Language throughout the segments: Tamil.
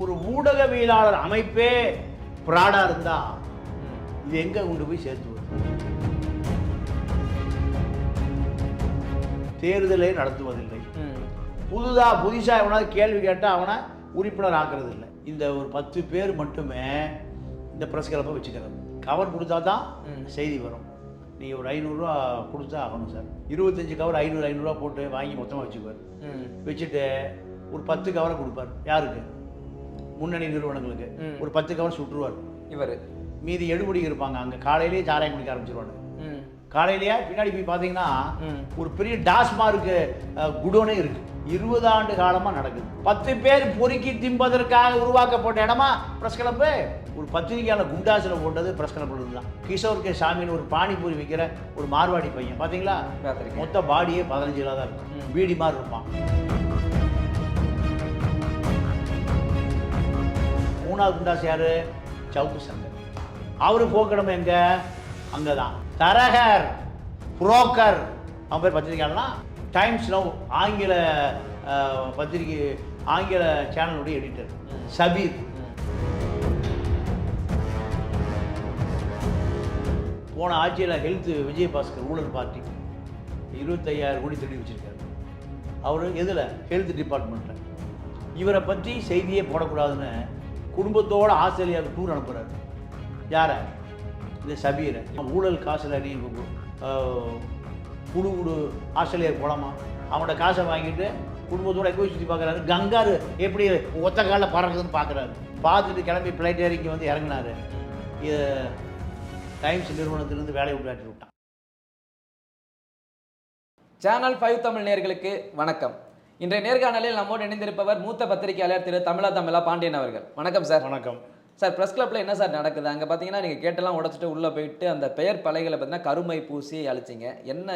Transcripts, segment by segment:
ஒரு ஊடகவியலாளர் அமைப்பே பிராடா இருந்தா இது எங்க கொண்டு போய் சேர்த்துவது? தேர்தலை நடத்துவதில்லை. புதுசா எவனாவது கேள்வி கேட்டால் அவனை உறுப்பினர் ஆக்குறது இல்லை. இந்த ஒரு 10 பேர் மட்டுமே இந்த ப்ரெஸ் கிளப்பை வச்சுக்கிறது. கவர் கொடுத்தா தான் செய்தி வரும். நீங்கள் ஒரு 500 ரூபா கொடுத்தா ஆகணும் சார். 25 கவர் 500 ரூபா போட்டு வாங்கி மொத்தமாக வச்சுக்குவார். வச்சுட்டு ஒரு 10 கவரை கொடுப்பார். யாருக்கு? முன்னணி நிறுவனங்களுக்கு. ஒரு 10 கவர் சுட்டுருவார் இவர். மீதி எடுபடி இருப்பாங்க. அங்கே காலையிலேயே சாராயம் குடிக்க ஆரம்பிச்சிருவாங்க. காலையிலேயே பின்னாடி போய் பார்த்தீங்கன்னா ஒரு பெரிய டாஸ்மார்க் குடோனே இருக்கு. 20 ஆண்டு காலமாக நடக்குது. 10 பேர் பொறுக்கி திம்பதற்காக உருவாக்கப்பட்ட இடமா பிரஸ் கிளப்பு. ஒரு பத்திரிகையாளர் குண்டாசில் போட்டது பிரஸ் கிளப்பு தான். கிஷோர் கே சாமின்னு ஒரு பானிபூரி விற்கிற ஒரு மார்வாடி பையன் பார்த்தீங்களா? மொத்த பாடியே 15 கிலோ தான் இருக்கும். பீடி மாதிரி இருப்பான். 3வது குண்டாஸ் யாரு? சவுக்கு சங்கர். அவரு போக்கடம் எங்க? அங்கதான். தரகர், புரோக்கர், அவன் பேர் பத்திரிகையாளர்லாம். டைம்ஸ் நவ் ஆங்கில பத்திரிகை, ஆங்கில சேனலுடைய எடிட்டர் சபீர். போன ஆட்சியில் ஹெல்த் விஜயபாஸ்கர் ஊழல் பார்ட்டி 25,000 கோடி திருடி வச்சிருக்காரு. அவர் எதில்? ஹெல்த் டிபார்ட்மெண்ட்டில். இவரை பற்றி செய்தியே போடக்கூடாதுன்னு குடும்பத்தோடு ஆஸ்திரேலியாவுக்கு டூர் அனுப்புகிறார். யாரை? இந்த சபீரை. ஊழல் காசில் நீ குடு ஆஸ்திரேலியாவுக்கு போகலாமா? அவனோட காசை வாங்கிட்டு குடும்பத்தோடு எங்கே சுற்றி பார்க்குறாரு. கங்காரு எப்படி ஒத்த காலில் பறக்குதுன்னு பார்க்குறாரு. பார்த்துட்டு கிளம்பி ஃப்ளைட் இறங்கி வந்து இறங்கினார். இது டைம்ஸ் நிறுவனத்திலிருந்து வேலையை விட்டு விட்டான். சேனல் 5 தமிழ் நேயர்களுக்கு வணக்கம். இன்றைய நேர்காணலில் நம்மோடு இணைந்திருப்பவர் மூத்த பத்திரிகையாளர் திரு தமிழா பாண்டியன் அவர்கள். வணக்கம் சார். வணக்கம் சார். ப்ரெஸ் கிளப்பில் என்ன சார் நடக்குது? அங்கே பார்த்தீங்கன்னா நீங்கள் கேட்டெல்லாம் உடச்சிட்டு உள்ளே போயிட்டு அந்த பெயர் பலைகளை பார்த்தீங்கன்னா கருமை பூசி அழிச்சிங்க.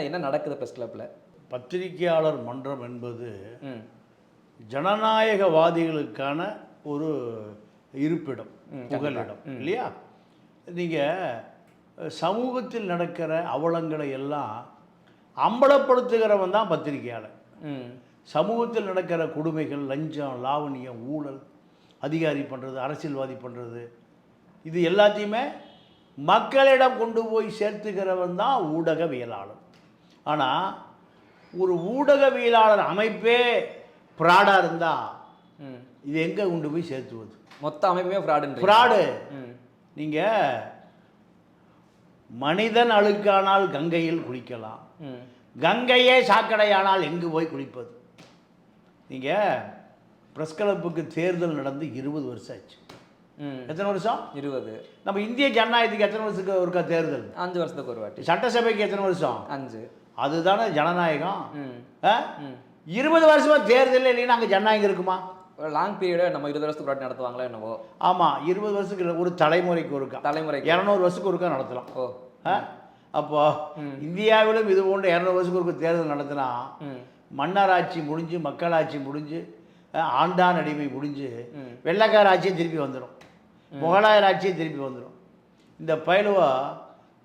என்ன நடக்குது ப்ரெஸ் கிளப்பில்? பத்திரிகையாளர் மன்றம் என்பது ஜனநாயகவாதிகளுக்கான ஒரு இருப்பிடம், புகலிடம் இல்லையா? நீங்கள் சமூகத்தில் நடக்கிற அவலங்களை எல்லாம் அம்பலப்படுத்துகிறவன் தான் பத்திரிகையாளர். சமூகத்தில் நடக்கிற கொடுமைகள், லஞ்சம், லாவணியம், ஊழல், அதிகாரி பண்ணுறது, அரசியல்வாதி பண்ணுறது, இது எல்லாத்தையுமே மக்களிடம் கொண்டு போய் சேர்த்துக்கிறவன் தான் ஊடகவியலாளர். ஆனால் ஒரு ஊடகவியலாளர் அமைப்பே பிராடா இருந்தா இது எங்கே கொண்டு போய் சேர்த்துவது? மொத்த அமைப்புமே ஃப்ராடு. நீங்கள் மனிதன் அழுக்கானால் கங்கையில் குளிக்கலாம், கங்கையே சாக்கடையானால் எங்கு போய் குளிப்பது? நீங்கள் ப்ரெஸ் கிளப்புக்கு தேர்தல் நடந்து 20 வருஷம் ஆச்சு. எத்தனை வருஷம்? 20. நம்ம இந்திய ஜனநாயகத்துக்கு எத்தனை வருஷத்துக்கு ஒருக்கா தேர்தல்? 5 வருஷத்துக்கு ஒரு வாட்டி. சட்டசபைக்கு எத்தனை வருஷம்? 5. அதுதானே ஜனநாயகம். 20 வருஷமா தேர்தல் இல்லைன்னா அங்கே ஜனநாயகம் இருக்குமா? ஒரு லாங் பீரியடை நம்ம 20 வருஷத்துக்கு வாட்டி நடத்துவாங்களா என்னவோ? ஆமாம், 20 வருஷத்துக்கு ஒரு தலைமுறைக்கு ஒருக்கா, 200 வருஷத்துக்கு ஒருக்கா நடத்தலாம். அப்போ இந்தியாவிலும் இது போன்ற 200 வருஷத்துக்கு ஒருக்கா தேர்தல் நடத்தினா மன்னராட்சி முடிஞ்சு, மக்களாட்சி முடிஞ்சு, ஆண்டான் அடிமை முடிஞ்சு, வெள்ளைக்கார ஆட்சியும் திருப்பி வந்துடும், முகலாயர் ஆட்சியும் திருப்பி வந்துடும். இந்த பயிலுவா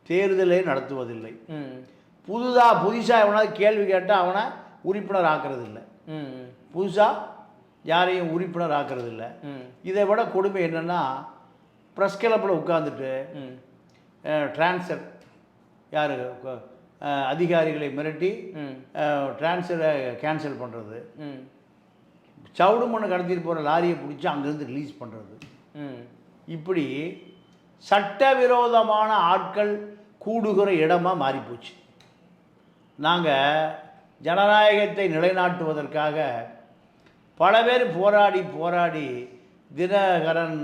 தேர்தலே நடத்துவதில்லை. புதுசாக எவனாவது கேள்வி கேட்டால் அவனை உறுப்பினர் ஆக்கிறது இல்லை. புதுசாக யாரையும் உறுப்பினர் ஆக்கிறது இல்லை. இதை விட கொடுமை என்னென்னா, ப்ரெஸ் கிளப்பில் உட்காந்துட்டு டிரான்ஸ்ஃபர் யார் அதிகாரிகளை மிரட்டி டிரான்ஸ்ஃபரை கேன்சல் பண்ணுறது, சவுடு மண்ணு கடத்திட்டு போகிற லாரியை பிடிச்சி அங்கேருந்து ரிலீஸ் பண்ணுறது, இப்படி சட்டவிரோதமான ஆட்கள் கூடுகிற இடமாக மாறிப்போச்சு. நாங்கள் ஜனநாயகத்தை நிலைநாட்டுவதற்காக பல பேர் போராடி தினகரன்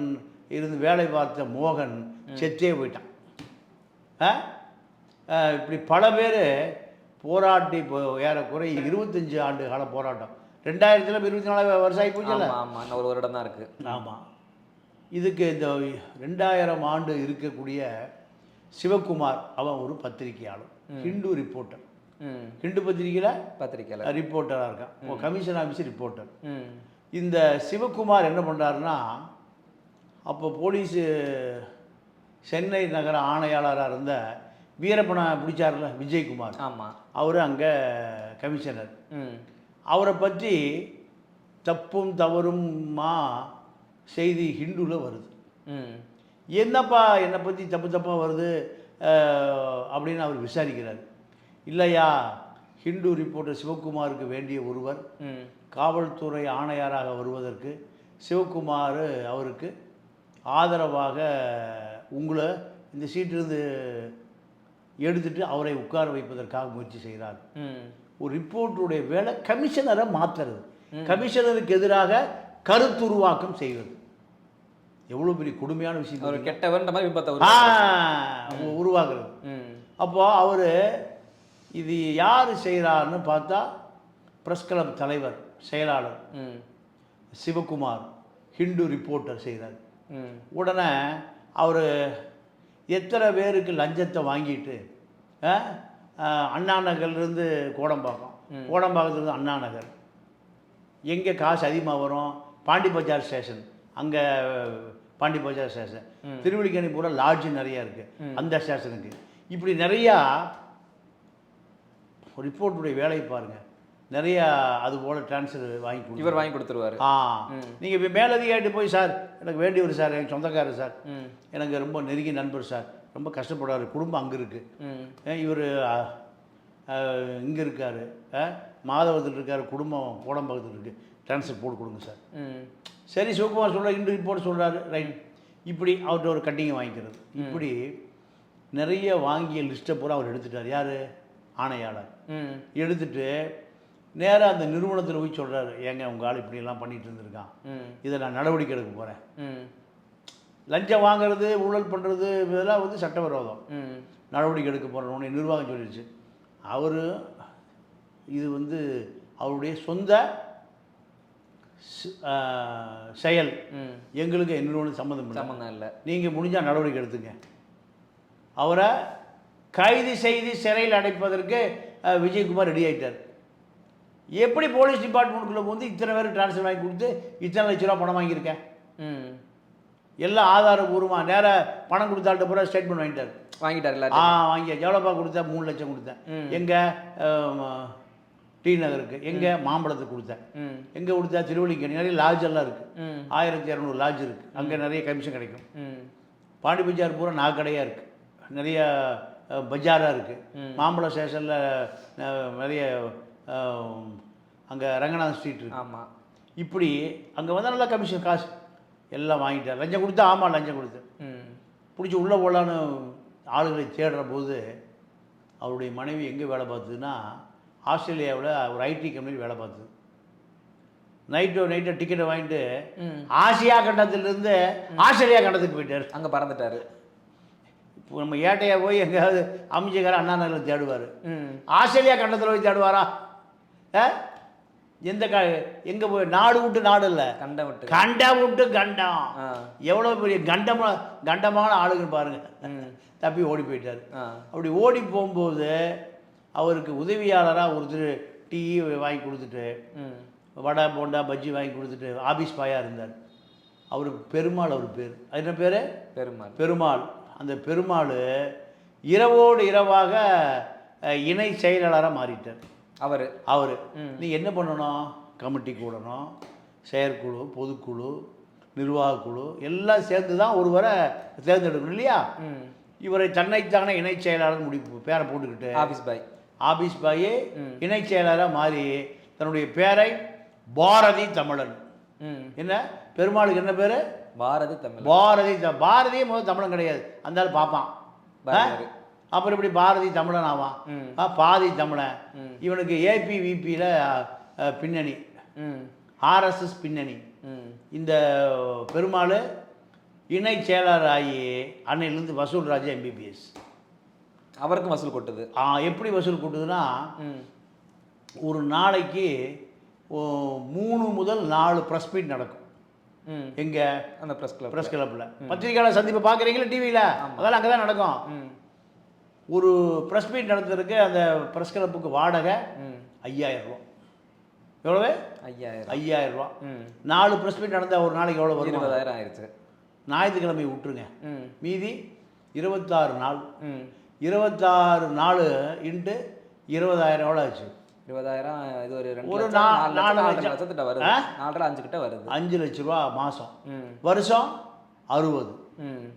இருந்து வேலை பார்த்த மோகன் செத்தே போயிட்டான். இப்படி பல பேர் போராட்டி ஏறக்குறை 25 ஆண்டு கால போராட்டம். 2000 24 வருஷம் ஆகி போச்சு. ஆமாம், ஒரு வருடம் தான் இருக்குது. ஆமாம். இதுக்கு இந்த 2000 ஆண்டு இருக்கக்கூடிய சிவகுமார், அவன் ஒரு பத்திரிகையாளர், ஹிந்து ரிப்போர்ட்டர். ஹிந்து பத்திரிகையில் ரிப்போர்ட்டராக இருக்கான், கமிஷன் ஆஃபீஸர் ரிப்போர்ட்டர். இந்த சிவகுமார் என்ன பண்ணுறாருன்னா, அப்போ போலீஸு சென்னை நகர ஆணையாளராக இருந்த வீரப்பனை பிடிச்சார்ல விஜயகுமார், ஆமாம், அவர் அங்கே கமிஷனர். அவரை பற்றி தப்பும் தவறுமா செய்தி ஹிந்துவில் வருது. ம். என்னப்பா என்னை பற்றி தப்பாக வருது அப்படின்னு அவர் விசாரிக்கிறார். இல்லையா, ஹிந்து ரிப்போர்ட்டர் சிவகுமாருக்கு வேண்டிய ஒருவர் காவல்துறை ஆணையராக வருவதற்கு சிவகுமார் அவருக்கு ஆதரவாக உங்களை இந்த சீட்டிலிருந்து எடுத்துட்டு அவரை உட்கார வைப்பதற்காக முயற்சி செய்கிறார். ஒரு ரிப்போர்ட்டருடைய வேலை கமிஷனரை மாற்றுறது, கமிஷனருக்கு எதிராக கருத்துருவாக்கம் செய்வது. எவ்வளோ பெரிய கொடுமையான விஷயம். ஒரு கெட்டவன்ற மாதிரி விபத்தை உருவாக்குறது. அப்போ அவர் இது யார் செய்கிறார்னு பார்த்தா ப்ரெஸ் கிளப் தலைவர் செயலாளர் சிவகுமார் ஹிந்து ரிப்போர்ட்டர் செய்கிறார். உடனே அவர் எத்தனை பேருக்கு லஞ்சத்தை வாங்கிட்டு அண்ணா நகர்லேருந்து கோடம்பாக்கம், கோடம்பாக்கத்துலேருந்து அண்ணா நகர், எங்கே காசு அதிகமாக வரும், பாண்டி பஜார் ஸ்டேஷன், அங்கே பாண்டி பஜார் ஸ்டேஷன், திருவள்ளிக்கேணி பூரா லாட்ஜு நிறையா இருக்குது, அந்த ஸ்டேஷனுக்கு இப்படி நிறையா ரிப்போர்ட்டுடைய வேலையை பாருங்கள். நிறையா அது போல் ட்ரான்ஸ்ஃபர் இவர் வாங்கி கொடுத்துருவார். நீங்கள் இப்போ மேலதிகாரிட்டு போய் சார் எனக்கு வேண்டியவர் சார், எனக்கு சொந்தக்காரர் சார், எனக்கு ரொம்ப நெருங்கிய நண்பர் சார், ரொம்ப கஷ்டப்படுறாரு, குடும்பம் அங்கே இருக்குது, இவர் இங்கே இருக்கார், மாதவத்தில் இருக்கார், குடும்பம் கோடம்பாக்கத்தில் இருக்குது, ட்ரான்ஸ்ஃபர் போட்டு கொடுங்க சார். சரி சிவகுமார் சொல்கிறார், இன்று ரிப்போர்ட் சொல்கிறாரு, ரைட். இப்படி அவர்கிட்ட ஒரு கட்டிங்கை வாங்கிக்கிறது. இப்படி நிறைய வாங்கிய லிஸ்ட்டை பூரா அவர் எடுத்துட்டார். யார்? ஆணையாளர். எடுத்துட்டு நேராக அந்த நிறுவனத்தில் போய் சொல்கிறாரு, ஏங்க உங்கள் ஆள் இப்படியெல்லாம் பண்ணிகிட்டு இருந்திருக்கான், இதை நான் நடவடிக்கை எடுக்க போகிறேன். லஞ்சம் வாங்கிறது, ஊழல் பண்ணுறது இதெல்லாம் வந்து சட்டவிரோதம், நடவடிக்கை எடுக்க போகிறோன்னு நிர்வாகம் சொல்லிடுச்சு. அவர் இது வந்து அவருடைய சொந்த செயல், எங்களுக்கு நிறுவனம் சம்மந்தம் இல்லை, நீங்கள் முடிஞ்சால் நடவடிக்கை எடுத்துங்க. அவரை கைது செய்து சிறையில் அடைப்பதற்கு விஜயகுமார் ரெடி ஆகிட்டார். எப்படி போலீஸ் டிபார்ட்மெண்ட்டுக்குள்ளே வந்து இத்தனை பேர் ட்ரான்ஸ்ஃபர் வாங்கி கொடுத்து இத்தனை லட்ச ரூபா பணம் வாங்கியிருக்கேன், எல்லாம் ஆதாரபூர்வமாக நேராக பணம் கொடுத்தால்ட்ட பூரா ஸ்டேட்மெண்ட் வாங்கிட்டார். வாங்கியா எவ்வளோப்பா கொடுத்தேன்? 3 லட்சம் கொடுத்தேன். எங்கே? டி நகருக்கு. எங்கே? மாம்பழத்துக்கு கொடுத்தேன். எங்கே கொடுத்தா? திருவள்ளிக்கேணி. நிறைய லாட்ஜ் எல்லாம் இருக்குது, 1200 லாட்ஜ் இருக்குது, அங்கே நிறைய கமிஷன் கிடைக்கும். பாண்டி பஜார் பூரா நாக்கடையாக இருக்குது, நிறைய பஜாராக இருக்குது. மாம்பழம் ஸ்டேஷனில் நிறைய அங்கே ரங்கநாத் ஸ்ட்ரீட் இருக்குது. ஆமாம். இப்படி அங்கே வந்தால் நல்லா கமிஷன் காசு எல்லாம் வாங்கிட்டார். லஞ்சம் கொடுத்தா? ஆமாம் லஞ்சம் கொடுத்து பிடிச்சி உள்ளே போடலான்னு ஆளுகளை தேடுற போது அவருடைய மனைவி எங்கே வேலை பார்த்ததுன்னா ஆஸ்திரேலியாவில் ஒரு ஐடி கம்பெனி வேலை பார்த்தது. நைட்டை டிக்கெட்டை வாங்கிட்டு ஆசியா கண்டத்திலிருந்து ஆஸ்திரேலியா கண்டத்துக்கு போயிட்டார். அங்கே பறந்துட்டார். இப்போ நம்ம ஏட்டையாக போய் எங்கேயாவது அமைச்சக்கார அண்ணா நகரில் தேடுவார், ஆஸ்திரேலியா கண்டத்தில் போய் தேடுவாரா? எந்த எங்கே போய் நாடு விட்டு நாடு இல்லை, கண்டம் விட்டு கண்டம். எவ்வளோ பெரிய கண்டமான ஆளுங்கன்னு பாருங்கள். தப்பி ஓடி போயிட்டார். அப்படி ஓடி போகும்போது அவருக்கு உதவியாளராக ஒருத்தர் டீ வாங்கி கொடுத்துட்டு, வடை போண்டா பஜ்ஜி வாங்கி கொடுத்துட்டு ஆஃபீஸ் பாயாக இருந்தார். அவருக்கு பெருமாள், அவர் பேர். அது என்ன பேர்? பெருமாள். அந்த பெருமாள் இரவோடு இரவாக இணை செயலாளராக மாறிட்டார். அவர் நீ என்ன பண்ணணும்? கமிட்டி கூடணும், செயற்குழு, பொதுக்குழு, நிர்வாகக்குழு எல்லாம் சேர்ந்து தான் ஒருவரை தேர்ந்தெடுக்கணும் இல்லையா? இவரை தன்னைத்தானே இணை செயலாளர் பேரை போட்டுக்கிட்டு ஆஃபீஸ் பாயே இணை செயலாளராக மாறி தன்னுடைய பேரை பாரதி தமிழன். என்ன பெருமாளுக்கு என்ன பேர்? பாரதியே முதல் தமிழன் கிடையாது, அந்த பார்ப்பான். அப்புறம் இப்படி பாரதி தமிழன் ஆவான், பாதி தமிழன். இவனுக்கு ஏபிவிபியில் பின்னணி, ஆர்எஸ்எஸ் பின்னணி. இந்த பெருமாள் இணை செயலாளர் ஆகி அன்னையிலேருந்து வசூல் ராஜா எம்பிபிஎஸ். அவருக்கும் வசூல் கொட்டுது. எப்படி வசூல் கொட்டுதுன்னா ஒரு நாளைக்கு 3 முதல் 4 ப்ரெஸ் மீட் நடக்கும். எங்கே? அந்த ப்ரெஸ் கிளப்பில். பத்திரிகையாளர் சந்திப்பை பார்க்குறீங்களா டிவியில்? அதெல்லாம் அங்கே தான் நடக்கும். ஒரு ப்ரெஸ் மீட் நடத்துறதுக்கு அந்த ப்ரெஸ் கிளப்புக்கு வாடகை 5000 ரூபா. எவ்வளவு? 5000 ரூபா. 4 ப்ரெஸ் மீட் நடந்தால் ஒரு நாளைக்கு எவ்வளோ வரும்? 20,000 ஆயிடுச்சு. ஞாயிற்றுக்கிழமை விட்டுருங்க, மீதி 26 நாள். 26 நாள் இன்ட்டு 20,000 எவ்வளோ ஆச்சு? 20,000 இது ஒரு 2 ஒரு லட்சம் 4 லட்சம் 4 லட்சம். லட்சத்திட்ட வருது. 4.5 5 கிட்ட வருது. 5 லட்ச ரூபா மாதம், ம் வருஷம் 60. ம்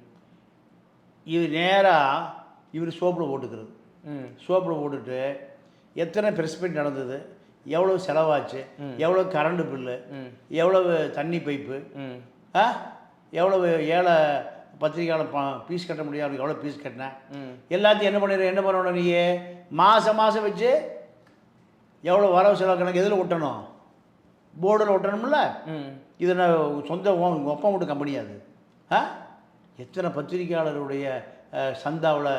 இது நேராக இவர் சோப்பில் போட்டுக்கிறது. ம் சோப்பில் போட்டுட்டு எத்தனை பிரஸ்பெக்ட் நடந்தது, எவ்வளோ செலவாச்சு, எவ்வளோ கரண்ட் பில்லு, எவ்வளவு தண்ணி பைப்பு, ம் எவ்வளவு ஏழை பத்திரிக்கையாளர் ஃபீஸ் கட்ட முடியாது, எவ்வளோ ஃபீஸ் கட்டினேன், ம் எல்லாத்தையும் என்ன பண்ணணும் நீ மாதம் வச்சு எவ்வளோ வரவு செலவு கணக்கு எதில் ஒட்டணும், போர்டில் ஒட்டணும்ல. ம் இது நான் சொந்த ஒப்பம் மட்டும் கம்பெனியாது. எத்தனை பத்திரிக்கையாளருடைய சந்தாவில்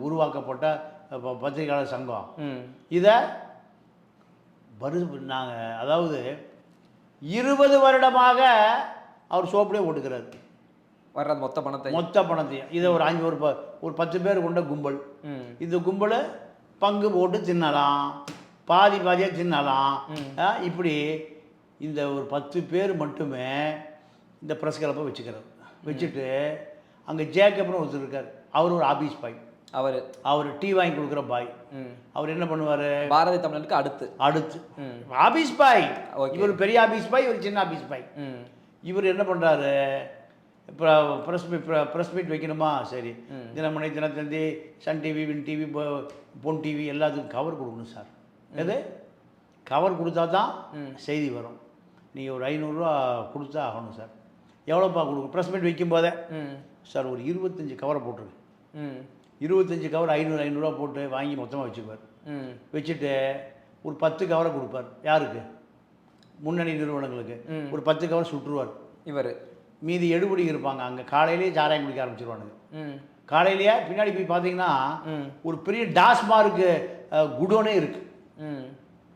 உருவாக்கப்பட்ட பத்திரிக்கையாளர் சங்கம். இதை நாங்கள் அதாவது 20 வருடமாக அவர் சோப்பிலே ஓட்டுக்கிறார். வர்ற மொத்த பணத்தையும் இதை ஒரு 10 பேர் கொண்ட கும்பல். இந்த கும்பல் பங்கு போட்டு தின்னலாம், பாதியாக தின்னலாம். இப்படி இந்த ஒரு 10 பேர் மட்டுமே இந்த ப்ரெஸ் கிளப்பை வச்சுட்டு அங்கே ஜேக்கப்னு ஒருத்தர் இருக்கார். அவர் ஒரு ஆபீஸ் பாய். அவர் டீ வாங்கி கொடுக்குற பாய். அவர் என்ன பண்ணுவார், பாரதி தமிழனுக்கு அடுத்து ஆபீஸ் பாய். இவர் பெரிய ஆபீஸ் பாய், இவர் சின்ன ஆபீஸ் பாய். இவர் என்ன பண்ணுறாரு, இப்போ ப்ரெஸ் மீட் வைக்கணுமா, சரி Dinamani, Dinathanthi, Sun TV, Win TV, Pon TV எல்லாத்துக்கும் கவர் கொடுக்கணும் சார். எது கவர் கொடுத்தா தான் செய்தி வரும். நீங்கள் ஒரு 500 ரூபா கொடுத்தா ஆகணும் சார். எவ்வளோப்பா கொடுக்கும் ப்ரெஸ் மீட் வைக்கும் போதே சார், ஒரு 25 கவரை போட்டுருக்கு. 25 கவர் 500 ரூபா போட்டு வாங்கி மொத்தமாக வச்சுக்குவார். வச்சுட்டு ஒரு 10 கவரை கொடுப்பார். யாருக்கு, முன்னணி நிறுவனங்களுக்கு ஒரு 10 கவர் சுட்டுருவார் இவர். மீதி எடுபடி இருப்பாங்க. அங்கே காலையிலேயே சாராயம் குடிக்க ஆரம்பிச்சிருவானுங்க. காலையிலேயே பின்னாடி போய் பார்த்தீங்கன்னா ஒரு பெரிய டாஸ்மார்க்கு குடோனே இருக்குது.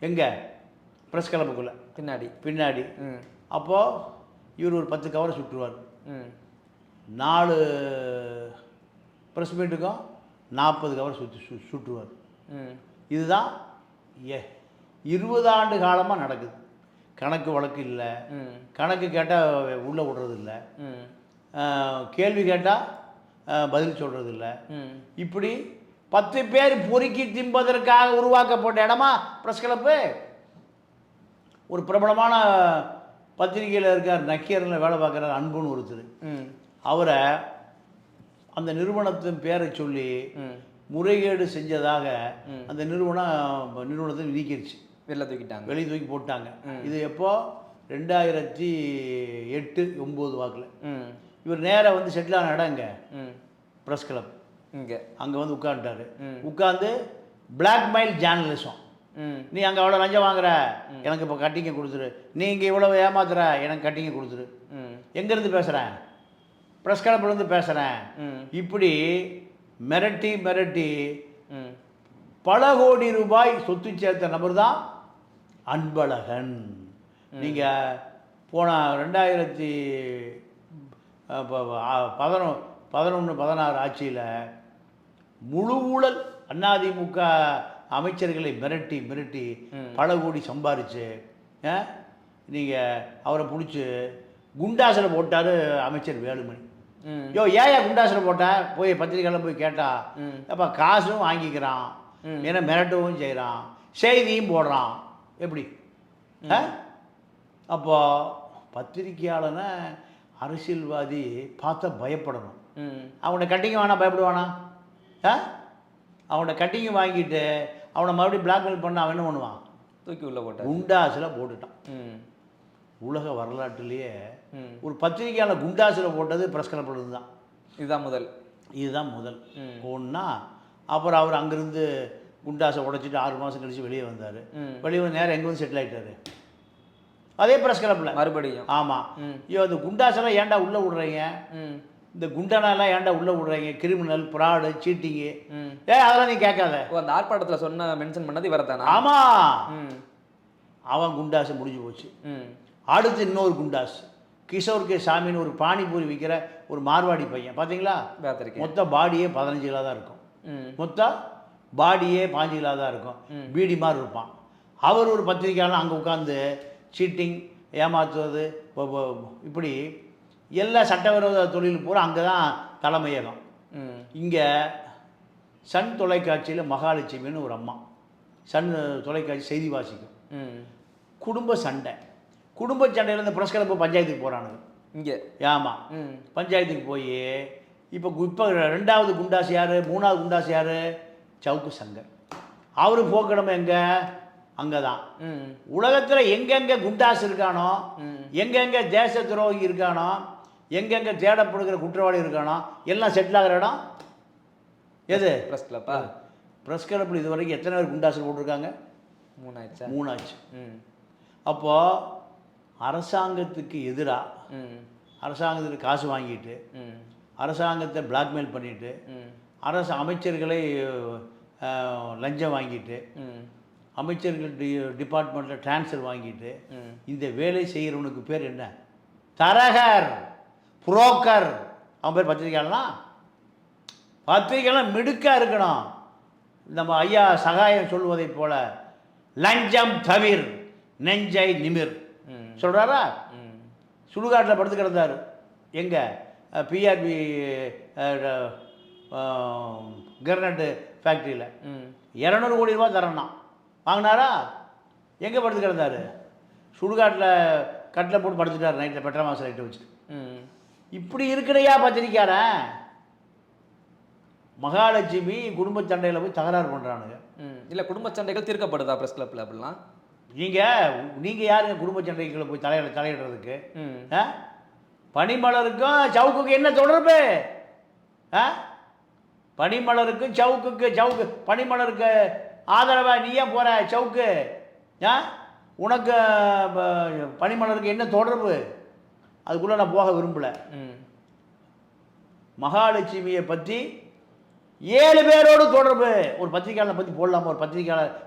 எங்கே, ப்ரெஸ் கிளப்புக்குள்ளே பின்னாடி. அப்போது இவர் ஒரு 10 கவரை சுட்டுருவார். 4 ப்ரெஸ் மீட்டுக்கும் 40 கவர் சுட்டுருவார். இதுதான் 20 ஆண்டு காலமாக நடக்குது. கணக்கு வழக்கு இல்லை, கணக்கு கேட்டால் உள்ளே விடுறது இல்லை, கேள்வி கேட்டால் பதில் சொல்கிறது இல்லை. இப்படி 10 பேர் பொறுக்கி திம்பதற்காக உருவாக்கப்பட்ட இடமா ப்ரெஸ் கிளப்பு. ஒரு பிரபலமான பத்திரிகையில் இருக்கார், நக்கீரில் வேலை பார்க்குறார், அன்புன்னு ஒருத்தர். அவரை அந்த நிறுவனத்தின் பேரை சொல்லி முறைகேடு செஞ்சதாக அந்த நிறுவனத்தை நீக்கிடுச்சு, வெளியே தூக்கி போட்டாங்க. இது எப்போ 2008 9 வாக்கில். இவர் நேராக வந்து செட்டில் ஆன இடம் இங்கே ப்ரெஸ் கிளப். அங்கே வந்து உட்காந்துட்டாரு. உட்காந்து பிளாக்மெயில் ஜேர்னலிசம். நீ அங்கே அவ்வளோ லஞ்சம் வாங்குற, எனக்கு இப்போ கட்டிங்க கொடுத்துரு. நீ இங்கே இவ்வளோ ஏமாத்துற, எனக்கு கட்டிங்க கொடுத்துரு. எங்கேருந்து பேசுகிறேன், ப்ரெஸ் கிளப்லேருந்து பேசுகிறேன். இப்படி மிரட்டி பல கோடி ரூபாய் சொத்து சேர்த்த நபர் தான் அன்பழகன். நீங்கள் போன 2011-16 ஆட்சியில் முழு ஊழல் அதிமுக அமைச்சர்களை மிரட்டி பல கோடி சம்பாரிச்சு நீங்கள் அவரை பிடிச்சி குண்டாசில் போட்டார் அமைச்சர் வேலுமணி. ஏன் குண்டாசில் போட்டேன் போய் பத்திரிக்கையில் போய் கேட்டா, அப்போ காசும் வாங்கிக்கிறான், ஏன்னா மிரட்டவும் செய்கிறான், செய்தியும் போடுறான். எப்படி அப்போ பத்திரிக்கையாளனை அரசியல்வாதி பார்த்தா பயப்படணும். அவனை கட்டிங்க வேணா பயப்படுவானா? அவனை கட்டிங்க வாங்கிட்டு அவனை மறுபடியும் பிளாக்மெயில் பண்ண அவன் என்ன பண்ணுவான், தூக்கி உள்ள போட்டான், குண்டாசில் போட்டுட்டான். உலக வரலாற்றிலேயே ஒரு பத்திரிக்கையாளர் குண்டாசில் போட்டது ப்ரெஸ் கிளப்பில் தான். இதுதான் முதல் ஒன்றா. அப்புறம் அவர் அங்கேருந்து குண்டாசை உடைச்சிட்டு 6 மாதம் கழிச்சு வெளியே வந்தார். வெளியே வந்து நேரம் எங்கே வந்து செட்டில் ஆகிட்டாரு, அதே ப்ரெஸ் கிளப்பில் மறுபடியும். ஆமாம். ஐயோ இந்த குண்டாசெல்லாம் ஏன்டா உள்ளே விடுறீங்க, இந்த குண்டனாலாம் ஏன்டா உள்ளே விடுறீங்க, கிரிமினல், ஃப்ராடு, சீட்டிங்கு, அதெல்லாம் நீ கேட்காத. அந்த ஆர்ப்பாட்டத்தில் சொன்ன மென்ஷன் பண்ணது இவரை தானே? ஆமாம். அவன் குண்டாசு முடிஞ்சு போச்சு. அடுத்து இன்னொரு குண்டாஸ், கிஷோர் கே சாமின்னு ஒரு பானிபூரி விற்கிற ஒரு மார்வாடி பையன். பார்த்தீங்களா, மொத்த பாடியே 15 கிலோ தான் இருக்கும். மொத்த பாடியே 5 கிலோ தான் இருக்கும். பீடி மாதிரி இருப்பான். அவர் ஒரு பத்திரிக்கையாளர் அங்கே உட்காந்து சீட்டிங், ஏமாற்றுவது, இப்படி எல்லா சட்டவிரோத தொழில் பூரா அங்கே தான் தலைமையகம். இங்கே சன் தொலைக்காட்சியில் மகாலட்சுமின்னு ஒரு அம்மா, சன் தொலைக்காட்சி செய்தி வாசிக்கும். ம். குடும்ப சண்டையில் இந்த ப்ரெஸ் கிளப்பு பஞ்சாயத்துக்கு போகிறானுங்க இங்கே. ஆமாம். ம். பஞ்சாயத்துக்கு போய் இப்போ 2வது குண்டாசு யார், 3வது குண்டாசு யார்? சவுக்கு சங்கர். அவர் போக்கடமை எங்கே? அங்கே தான். உலகத்தில் எங்கெங்கே குண்டாசு இருக்கானோ, எங்கெங்கே தேச துரோகி இருக்கானோ, எங்கெங்கே தேடப்படுகிற குற்றவாளி இருக்கானோ எல்லாம் செட்டில் ஆகிற இடம் எது? ப்ரெஸ் கிளப்பா? ப்ரெஸ் கிளப்பில் இது வரைக்கும் எத்தனை பேர் குண்டாசு போட்டிருக்காங்க? 3 ஆச்சு. அப்போது அரசாங்கத்துக்கு எதிராக, அரசாங்கத்துக்கு காசு வாங்கிட்டு, அரசாங்கத்தை பிளாக்மெயில் பண்ணிட்டு, அமைச்சர்களை லஞ்சம் வாங்கிட்டு, அமைச்சர்கள் டிபார்ட்மெண்ட்டில் ட்ரான்ஸ்ஃபர் வாங்கிட்டு, இந்த வேலை செய்கிறவனுக்கு பேர் என்ன? தரகர், புரோக்கர். அவன் பேர் பத்திரிகைலாம் மிடுக்காக இருக்கணும். நம்ம ஐயா சகாயம் சொல்வதைப் போல லஞ்சம் தவிர் நெஞ்சை நிமிர் சொல்கிறாரா? சுடுகாட்டில் படுத்து கிடந்தார். எங்கே? பிஆர்பி கிரனட் ஃபேக்ட்ரியில் 200 கோடி ரூபா தரணும். வாங்கினாரா? எங்கே படுத்து கிடந்தார்? சுடுகாட்டில் கட்டில் போட்டு படுத்துட்டார் நைட்டில், பெட்ரா மாதம் லைட்டை வச்சுட்டு. இப்படி இருக்கிறையா பத்திரிக்காரன்? மகாலட்சுமி குடும்ப சண்டையில் போய் தகராறு பண்ணுறானுங்க. இல்லை, குடும்ப சண்டைகள் தீர்க்கப்படுதா ப்ரெஸ் கிளப்பில்? அப்படிலாம் நீங்கள் யாருங்க குடும்ப சண்டைகளை போய் தலையிடுறதுக்கு? பனிமலருக்கும் சவுக்குக்கு என்ன தொடர்பு? பனிமலருக்கும் சவுக்கு பனிமலருக்கு ஆதரவாக நீ ஏன் போகிற சவுக்கு? உனக்கு பனிமலருக்கு என்ன தொடர்பு? அதுக்குள்ளே நான் போக விரும்பலை. மகாலட்சுமியை பற்றி 7 பேரோடு தொடர்பு. ஒரு பத்திரிகையாளரை பற்றி போடலாமா?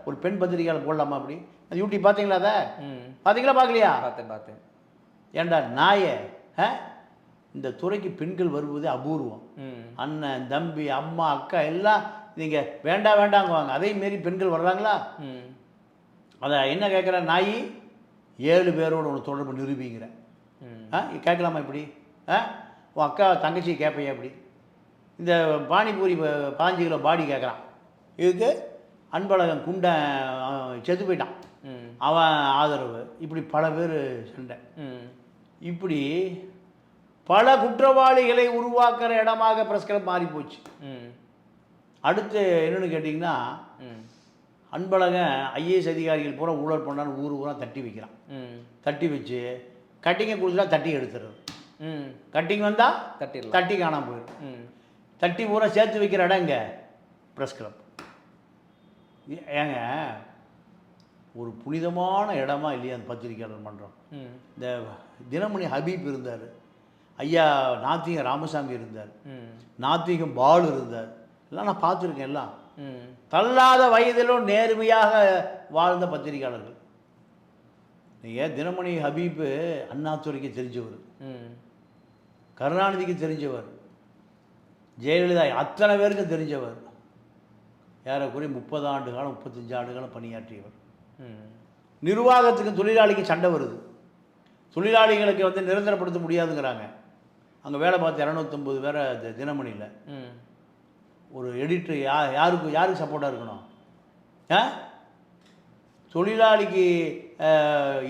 ஒரு பெண் பத்திரிகையாளர் போடலாமா? அப்படி அது யூடியூப் பார்த்தீங்களா? அதை பார்த்தீங்களா? பார்க்கலையா? பார்த்தேன். ஏண்டா நாயே, இந்த துறைக்கு பெண்கள் வருவது அபூர்வம். அண்ணன், தம்பி, அம்மா, அக்கா எல்லாம் நீங்கள் வேண்டாங்குவாங்க. அதே மாரி பெண்கள் வர்றாங்களா? அதை என்ன கேட்குற? நாய் 7 பேரோடு ஒன்று தொடர்பு நிரூபிங்கிற கேட்கலாமா? இப்படி உன் அக்கா தங்கச்சி கேட்பையா? இப்படி இந்த பானிபூரி 15 கிலோ பாடி கேட்குறான். இதுக்கு அன்பழகன் குண்டன் செத்து போயிட்டான், அவன் ஆதரவு. இப்படி பல பேர் சண்டை. இப்படி பல குற்றவாளிகளை உருவாக்குற இடமாக ப்ரெஸ் கிளப் மாறி போச்சு. அடுத்து என்னென்னு கேட்டிங்கன்னா, அன்பழகன் ஐஏஎஸ் அதிகாரிகள் பூரா ஊழல் பண்ணான்னு ஊரா தட்டி வைக்கிறான். தட்டி வச்சு கட்டிங்கை கொடுத்துட்டா தட்டி எடுத்துடுறது. கட்டிங் வந்தால் தட்டி காணாமல் போயிடும். தட்டி பூரா சேர்த்து வைக்கிற இடம் இங்கே ப்ரெஸ் கிளப். ஏங்க, ஒரு புனிதமான இடமா இல்லையா அந்த பத்திரிகையாளர் மன்றம்? இந்த தினமணி ஹபீப் இருந்தார், ஐயா நாத்திகம் ராமசாமி இருந்தார், நாத்திகம் பாலு இருந்தார். எல்லாம் நான் பார்த்துருக்கேன். எல்லாம் தள்ளாத வயதிலும் நேர்மையாக வாழ்ந்த பத்திரிகையாளர்கள். நீங்கள் தினமணி ஹபீப்பு அண்ணாதுரைக்கு தெரிஞ்சவர், கருணாநிதிக்கு தெரிஞ்சவர், ஜெயலலிதா அத்தனை பேருக்கு தெரிஞ்சவர். ஏறக்குறைய 30 ஆண்டு காலம் 35 ஆண்டு காலம் பணியாற்றியவர். நிர்வாகத்துக்கு தொழிலாளிக்கு சண்டை வருது. தொழிலாளிகளுக்கு நிரந்தரப்படுத்த முடியாதுங்கிறாங்க. அங்கே வேலை பார்த்து 250 பேரை தினமணியில். ஒரு எடிட்டர் யாருக்கு சப்போர்ட்டாக இருக்கணும்? தொழிலாளிக்கு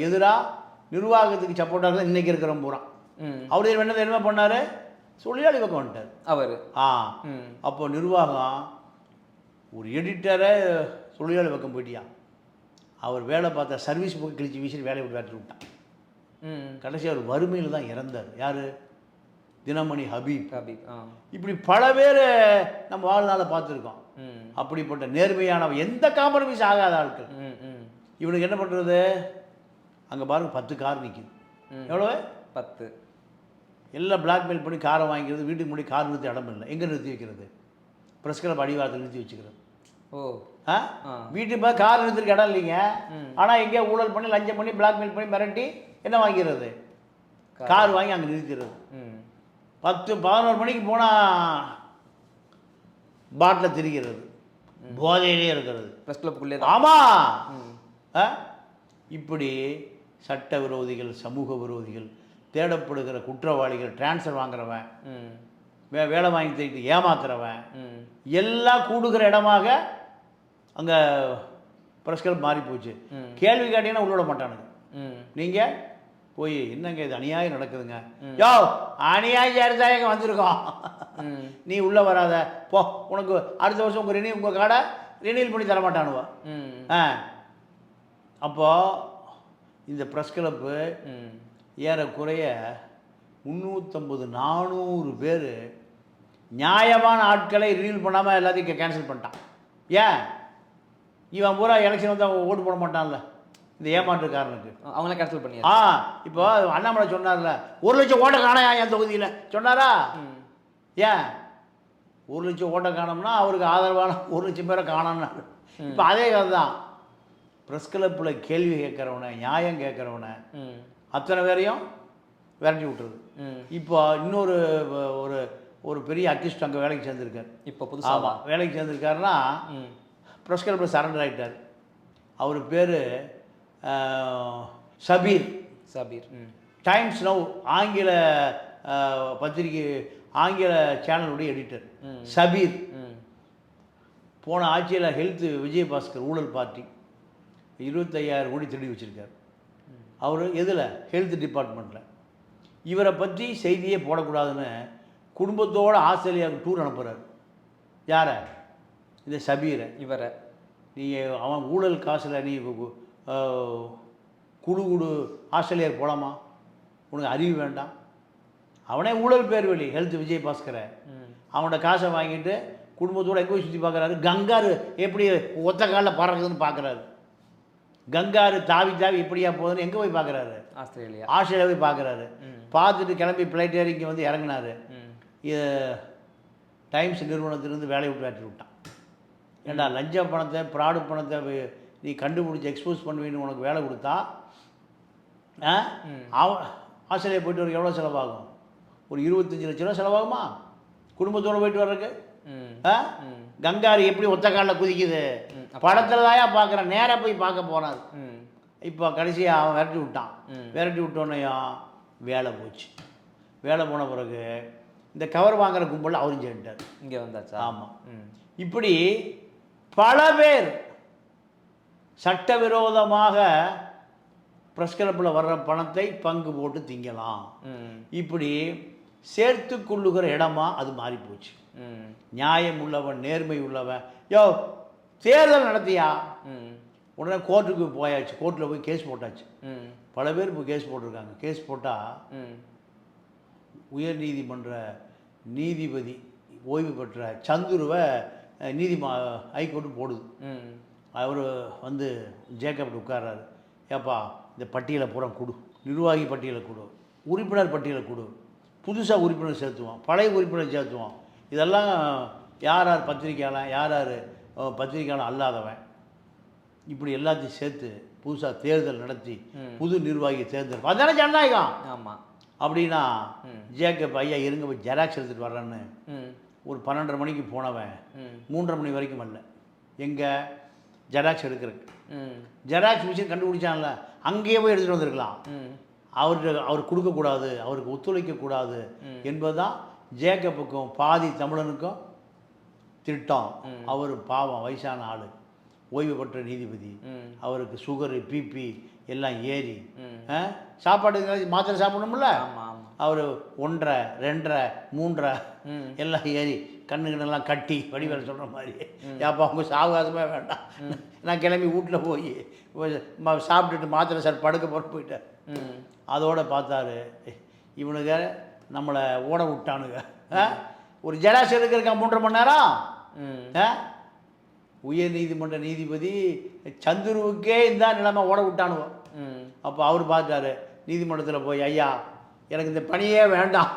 எதிராக நிர்வாகத்துக்கு சப்போர்ட்டாக இருந்தால் இன்றைக்கி இருக்கிற பூரா. அவர் என்ன பண்ணார்? தொழிலாளி பக்கம் வந்துட்டார் அவர். அப்போ நிர்வாகம் ஒரு எடிட்டரை தொழிலாளி பக்கம் போயிட்டியா? அவர் வேலை பார்த்த சர்வீஸ் புக்கு கிழிச்சு வீசி வேலையை விட்டு வேட்டி விட்டான். கடைசி அவர் வறுமையில் தான் இறந்தார். யார்? தினமணி ஹபீப். இப்படி பல பேர் நம்ம வாழ்நாளை பார்த்துருக்கோம். அப்படிப்பட்ட நேர்மையான எந்த காம்ப்ரமைஸ் ஆகாத ஆட்கள். இவனுக்கு என்ன பண்ணுறது? அங்கே பாருங்க 10 கார் நிற்கிது. எவ்வளோ? 10. எல்லாம் பிளாக்மெயில் பண்ணி காரை வாங்கிக்கிறது. வீட்டுக்கு முன்னாடி கார் நிறுத்தி இடம் இல்லை. எங்கே நிறுத்தி வைக்கிறது? ப்ரெஸ் கிளப் அடிவாரத்தில் நிறுத்தி வச்சுக்கிறது. வீட்டுக்கு பார்த்து கார் நிறுத்திருக்க இடம் இல்லைங்க. ஆனால் எங்கேயோ ஊழல் பண்ணி லஞ்சம் பண்ணி பிளாக்மெயில் பண்ணி மிரட்டி என்ன வாங்கிறது? கார் வாங்கி அங்கே நிறுத்திடுறது. 10-11 மணிக்கு போனால் பாட்டில் திரிக்கிறது, போதையிலே இருக்கிறது ப்ரெஸ் கிளப்புக்குள்ளே. ஆமாம். இப்படி சட்ட விரோதிகள், சமூக விரோதிகள், தேடப்படுகிற குற்றவாளிகள், டிரான்ஸ்ஃபர் வாங்குறவன், வேலை வாங்கி தூக்கிட்டு ஏமாத்துறவன் எல்லாம் கூடுகிற இடமாக அங்கே ப்ரெஸ் கிளப் மாறி போச்சு. கேள்வி கேட்டீங்கன்னா உள்ள விட மாட்டானுங்க. நீங்கள் போய் என்னங்க இது அநியாயம் நடக்குதுங்க, யோ அநியாயம் சேர்ந்தா எங்கே வந்திருக்கோம், நீ உள்ளே வராத போ, உனக்கு அடுத்த வருஷம் உங்கள் கடை ரினியூல் பண்ணி தர மாட்டானுவா. அப்போது இந்த ப்ரெஸ் கிளப்பு ஏறக்குறைய 350-400 பேர் நியாயமான ஆட்களை ரினியூல் பண்ணாமல் எல்லாத்தையும் கேன்சல் பண்ணிட்டான். ஏன்? இவன் பூரா எலெக்ஷன் வந்து அவன் ஓட்டு போட மாட்டான்ல இந்த ஏமாற்றுக்காரனுக்கு, அவங்கள கேன்சல் பண்ணி. இப்போ அண்ணாமலை சொன்னார்ல 1 லட்சம் ஓட்டை காணையா என் தொகுதியில் சொன்னாரா? ஏன் 1 லட்சம் ஓட்டை காணோம்னா அவருக்கு ஆதரவான 1 லட்சம் பேரை காணோம்னாரு. இப்போ அதே கதை தான். ப்ரெஸ் கிளப்பில் கேள்வி கேட்குறவனை, நியாயம் கேட்குறவனை அத்தனை பேரையும் விரட்டி விட்டுருது. இப்போ இன்னொரு ஒரு ஒரு பெரிய அக்யூஸ்ட் அங்கே வேலைக்கு சேர்ந்துருக்கார். இப்போ புதுசாக வேலைக்கு சேர்ந்துருக்காருன்னா ப்ரெஸ் கிளப்பில் சரண்டர் ஆகிட்டார். அவர் பேர் சபீர். டைம்ஸ் நவ் ஆங்கில பத்திரிகை, ஆங்கில சேனலுடைய எடிட்டர் சபீர். போன ஆட்சியில் ஹெல்த் விஜயபாஸ்கர் ஊழல் பார்ட்டி 25,000 கோடி திருடி வச்சுருக்கார். அவர் எதில்? ஹெல்த் டிபார்ட்மெண்ட்டில். இவரை பற்றி செய்தியே போடக்கூடாதுன்னு குடும்பத்தோடு ஆஸ்திரேலியாவுக்கு டூர் அனுப்புகிறார். யாரை? இந்த சபீரை. இவரை நீங்கள் அவன் ஊழல் காசில் நீ குடு ஆஸ்திரேலியாவுக்கு போகலாமா? உனக்கு அறிவு வேண்டாம். அவனே ஊழல் பேர் வழி ஹெல்த் விஜயபாஸ்கரை. அவனோட காசை வாங்கிட்டு குடும்பத்தோடு எங்கே போய் சுற்றி பார்க்குறாரு. கங்காரு எப்படி ஒத்த காலில் பறக்குதுன்னு பார்க்குறாரு. கங்காரு தாவி தாவி எப்படியா போகுதுன்னு எங்கே போய் பார்க்குறாரு? ஆஸ்திரேலியா போய் பார்க்குறாரு. பார்த்துட்டு கிளம்பி ஃப்ளைட் ஏறி இங்கே வந்து இறங்கினார். டைம்ஸ் நிறுவனத்திலிருந்து வேலையை விட்டு ஆட்டி விட்டான். ஏண்டா லஞ்ச பணத்தை, ப்ராடு பணத்தை நீ கண்டுபிடிச்சி எக்ஸ்போஸ் பண்ணுவீன்னு உனக்கு வேலை கொடுத்தா ஆஸ்திரேலியா போயிட்டு வர எவ்வளோ செலவாகும்? ஒரு 25 லட்ச ரூபா செலவாகுமா குடும்பத்தோடு போயிட்டு வர்றதுக்கு? கங்காரு எப்படி ஒத்த காலில் குதிக்குது படத்தில் தாயா பார்க்குறேன், நேராக போய் பார்க்க போனார். இப்போ கடைசியாக அவன் விரட்டி விட்டான். விரட்டி விட்டோன்னையும் வேலை போச்சு. வேலை போன பிறகு இந்த கவர் வாங்குற கும்பலில் அவரும் சேர்ந்துட்டார். இங்கே வந்தாச்சா? ஆமாம். இப்படி பல பேர் சட்டவிரோதமாக ப்ரெஸ் கிளப்பில் வர்ற பணத்தை பங்கு போட்டு திங்கலாம். இப்படி சேர்த்து கொள்ளுகிற இடமா அது மாறி போச்சு. நியாயம் உள்ளவன், நேர்மை உள்ளவன், யோ தேர்தல் நடத்தியா உடனே கோர்ட்டுக்கு போயாச்சு. கோர்ட்டில் போய் கேஸ் போட்டாச்சு. பல பேர் இப்போ கேஸ் போட்டிருக்காங்க. கேஸ் போட்டால் உயர் நீதிமன்ற நீதிபதி ஓய்வு பெற்ற சந்துருவை ஹைகோர்ட்டு போடுது. அவர் வந்து ஜேக்கப் உட்கார்றாரு. ஏப்பா இந்த பட்டியலை பூரா கொடு, நிர்வாகி பட்டியலை கொடு, உறுப்பினர் பட்டியலை கொடு, புதுசாக உறுப்பினர் சேர்த்துவோம், பழைய உறுப்பினர் சேர்த்துவோம். இதெல்லாம் யார் யார் பத்திரிக்கையாளன், யார் யார் பத்திரிக்கையாளன் அல்லாதவன், இப்படி எல்லாத்தையும் சேர்த்து புதுசாக தேர்தல் நடத்தி புது நிர்வாகி தேர்ந்தெடுப்போம். அதுதானே ஜனநாயகம். ஆமாம். அப்படின்னா ஜேக்கப் ஐயா இருங்க போய் ஜெராக்ஸ் எடுத்துகிட்டு வர்றேன்னு ஒரு 12:30 மணிக்கு போனவன் 3:30 மணி வரைக்கும் வரல. எங்கே ஜெராக்ஸ் எடுக்கிறதுக்கு? ஜெராக்ஸ் மிஷின் கண்டுபிடிச்சான்ல, அங்கேயே போய் எடுத்துகிட்டு வந்திருக்கலாம். அவர் கொடுக்கக்கூடாது, அவருக்கு ஒத்துழைக்கக்கூடாது என்பதுதான் ஜேக்கப்புக்கும் பாதி தமிழனுக்கும் திட்டம். அவர் பாவம் வயசான ஆள், ஓய்வு பெற்ற நீதிபதி. அவருக்கு சுகரு, பிபி எல்லாம் ஏறி சாப்பாடு மாத்திரை சாப்பிடணும்ல. அவர் 1.5, 2.5, 3 எல்லாம் ஏறி கண்ணுக்கெல்லாம் கட்டி வடிவேல் சொல்கிற மாதிரி, ஏப்பா அவங்க சாவகாசமாக வேண்டாம், நான் கிளம்பி வீட்டில் போய் சாப்பிட்டுட்டு மாத்திரை சார் படுக்க போயிட்டேன். அதோடு பார்த்தாரு, இவனுங்க நம்மளை ஓட விட்டானுங்க. ஒரு ஜெராக்ஸ் எடுக்கிறக்கா 3.5 மணி நேரம். உயர் நீதிமன்ற நீதிபதி சந்துருவுக்கே இந்த நிலைமை ஓட விட்டானுவோம். அப்போ அவர் பார்த்தாரு நீதிமன்றத்தில் போய், ஐயா எனக்கு இந்த பணியே வேண்டாம்,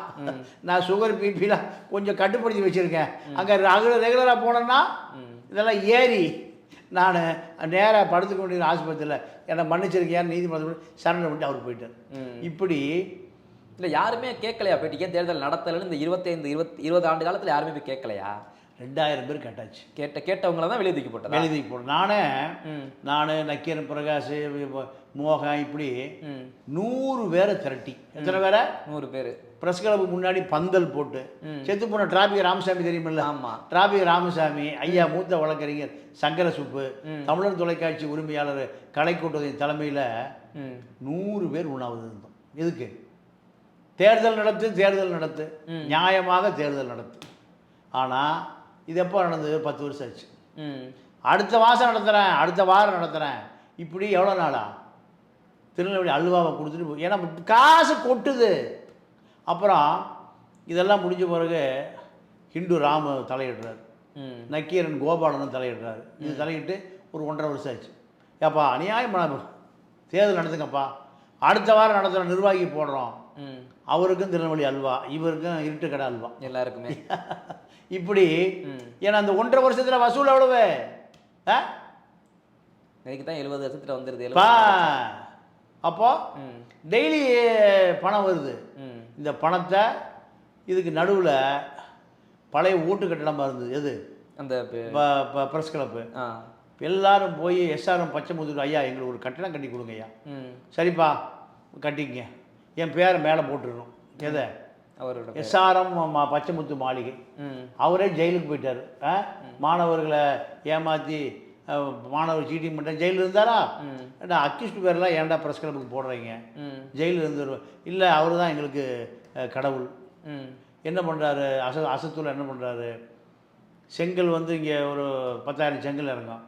நான் சுகர் பிபிலாம் கொஞ்சம் கட்டுப்படுத்தி வச்சுருக்கேன், அங்கே ரெகுலராக போனேன்னா இதெல்லாம் ஏறி நான் நேராக படுத்து கொண்டிருக்கிற ஆஸ்பத்திரியில் என்னை மன்னிச்சிருக்கேன் நீதிமன்றம் சரணை விட்டு அவர் போயிட்டார். இப்படி இல்லை யாருமே கேட்கலையா போயிட்டு ஏன் தேர்தல் நடத்தலைன்னு இந்த 20 ஆண்டு காலத்தில் யாருமே போய் கேட்கலையா? 2000 பேர் கேட்டாச்சு. கேட்டவங்கள தான் வெளியே தூக்கி போட்டேன். வெளியே தூக்கி போட்டேன். நான் நக்கீரன் பிரகாஷ், மோகன், இப்படி 100 பேரை திரட்டி. எத்தனை பேரை? 100 பேர் ப்ரெஸ் கிளப்பு முன்னாடி பந்தல் போட்டு செத்து போன டிராபிக் ராமசாமி தெரியுமில்ல? ஆமா. டிராபிக் ராமசாமி ஐயா, மூத்த வழக்கறிஞர் சங்கர சுப்பு, தமிழர் தொலைக்காட்சி உரிமையாளர் கலைக்கூட்டத்தின் தலைமையில் 100 பேர் உண்ணாவிரதம் இருந்தோம். எதுக்கு? தேர்தல் நடத்து, நியாயமாக தேர்தல் நடத்து. ஆனால் இது எப்போ நடந்தது? 10 வருஷம் ஆச்சு. அடுத்த மாதம் நடத்துகிறேன், அடுத்த வாரம் நடத்துகிறேன், இப்படி எவ்வளோ நாளா? திருநெல்வேலி அல்வாவை கொடுத்துட்டு ஏன்னா காசு கொட்டுது. அப்புறம் இதெல்லாம் முடிஞ்ச பிறகு ஹிந்து ராம தலையிடுறாரு, நக்கீரன் கோபாலனும் தலையிடுறாரு. இது தலையிட்டு ஒரு 1.5 வருஷம் ஆச்சு. ஏப்பா அநியாயம் தேர்தல் நடத்துங்கப்பா, அடுத்த வாரம் நடத்துகிற நிர்வாகி போடுறோம், அவருக்கும் திருநெல்வேலி அல்வா, இவருக்கும் இருட்டு கடை அல்வா, எல்லாருக்குமே இப்படி. ஏன்னா அந்த 1.5 வருஷத்தில் வசூல் எவ்வளவு? எனக்கு தான் 70 வருஷத்துல வந்துருது. அப்போ டெய்லி பணம் வருது. இந்த பணத்தை இதுக்கு நடுவில் பழைய ஓட்டு கட்டணமாக இருந்தது. எது? அந்த ப்ரெஸ் கிளப்பு. எல்லாரும் போய் எஸ்ஆர்எம் பச்சைமுத்து, ஐயா எங்களுக்கு ஒரு கட்டணம் கட்டி கொடுங்க ஐயா. சரிப்பா கட்டிங்க, என் பேரை மேலே போட்டுருணும். எதை? அவரோட எஸ்ஆர்எம் பச்சைமுத்து மாளிகை. அவரே ஜெயிலுக்கு போயிட்டார். மாணவர்களை ஏமாற்றி மாணவர் சீட்டிங் பண்ண ஜெயிலில் இருந்தாரா? அக்யூஸ்ட் பேரெல்லாம் ஏன்டா ப்ரெஸ் கிளப்புக்கு போடுறீங்க? ஜெயிலில் இருந்து இல்லை, அவர் தான் எங்களுக்கு கடவுள். என்ன பண்ணுறாரு? அசத்தூள் என்ன பண்ணுறாரு? செங்கல் வந்து இங்கே ஒரு 10,000 செங்கல் இறங்கும்,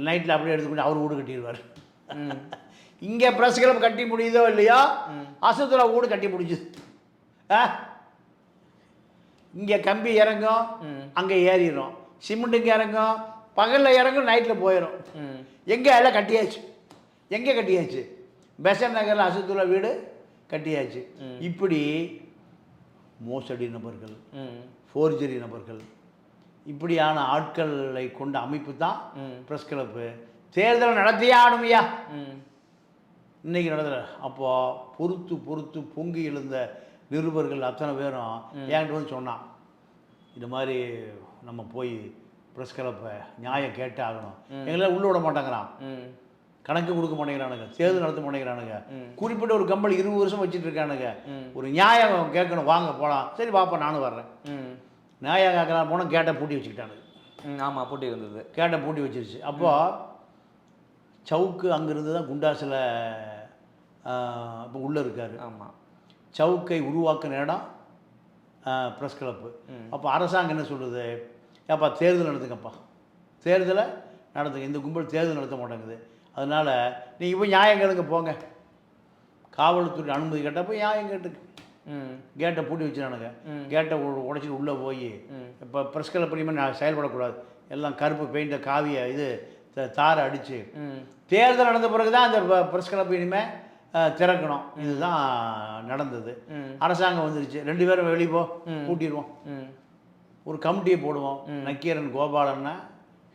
நைட்டில் அப்படியே எடுத்துக்கிட்டு அவர் வீடு கட்டிடுவார். இங்கே ப்ரெஸ் கிளப் கட்டி முடியுதோ இல்லையோ, அசத்தூளை வீடு கட்டி முடிஞ்சுது. இங்கே கம்பி இறங்கும், அங்கே ஏறிடும். சிமெண்ட்டுங்க இறங்கும், பகலில் இறங்கும், நைட்டில் போயிடும். எங்கே எல்லாம் கட்டியாச்சு. எங்கே கட்டியாச்சு? பெசன் நகரில் அசத்தூளை வீடு கட்டியாச்சு. இப்படி மோசடி நபர்கள், ஃபோர்ஜரி நபர்கள், இப்படியான ஆட்களை கொண்ட அமைப்பு தான் ப்ரெஸ் கிளப்பு. தேர்தல் நடத்தியே ஆகணுமையா, இன்னைக்கு நடத்துகிற. அப்போது பொறுத்து பொங்கி எழுந்த நிருபர்கள் அத்தனை பேரும் என்கிட்ட வந்து சொன்னான், இது மாதிரி நம்ம போய் ப்ரெஸ் கிளப்பை நியாயம் கேட்டே ஆகணும். எங்களால் உள்ள விட மாட்டேங்கிறான், கணக்கு கொடுக்க மாட்டேங்கிறானுங்க, தேர்தல் நடத்த மாட்டேங்கிறானுங்க, குறிப்பிட்ட ஒரு கம்பெனி 20 வருஷம் வச்சுட்டு இருக்கானுங்க, ஒரு நியாயம் கேட்கணும், வாங்க போகலாம். சரி பாப்பா நானும் வர்றேன். நியாயம் கேட்கலாம் போனால் கேட்டை பூட்டி வச்சுக்கிட்டானுங்க. ஆமாம், பூட்டி இருந்தது. கேட்டை பூட்டி வச்சிருச்சு. அப்போது சவுக்கு அங்கேருந்து தான் குண்டாசில் இப்போ உள்ளே இருக்கார். ஆமாம், சவுக்கை உருவாக்குன இடம் ப்ரெஸ் கிளப்பு. அப்போ அரசாங்கம் என்ன சொல்லுது? ஏப்பா தேர்தல் நடத்துங்கப்பா, தேர்தலை நடத்துங்க. இந்த கும்பல் தேர்தல் நடத்த மாட்டேங்குது, அதனால் நீங்கள் போய் நியாயம் கேளுங்க போங்க. காவல்துறை அனுமதி கேட்டால் போய் நியாயம் கேட்டுக்கு. கேட்டை பூட்டி வச்சுனானுங்க. கேட்டை உடைச்சிட்டு உள்ளே போய் இப்போ ப்ரெஸ் கிளப் இனிமேல் செயல்படக்கூடாது, எல்லாம் கருப்பு பெயிண்ட்டை காவியை இது தாரை அடித்து தேர்தல் நடந்த பிறகு தான் அந்த ப்ரெஸ் கிளப் இனிமேல் திறக்கணும். இதுதான் நடந்தது. அரசாங்கம் வந்துருச்சு, 2 பேரும் வெளியே கூட்டிடுவோம், ஒரு கமிட்டியை போடுவோம். நக்கீரன் கோபாலன்னா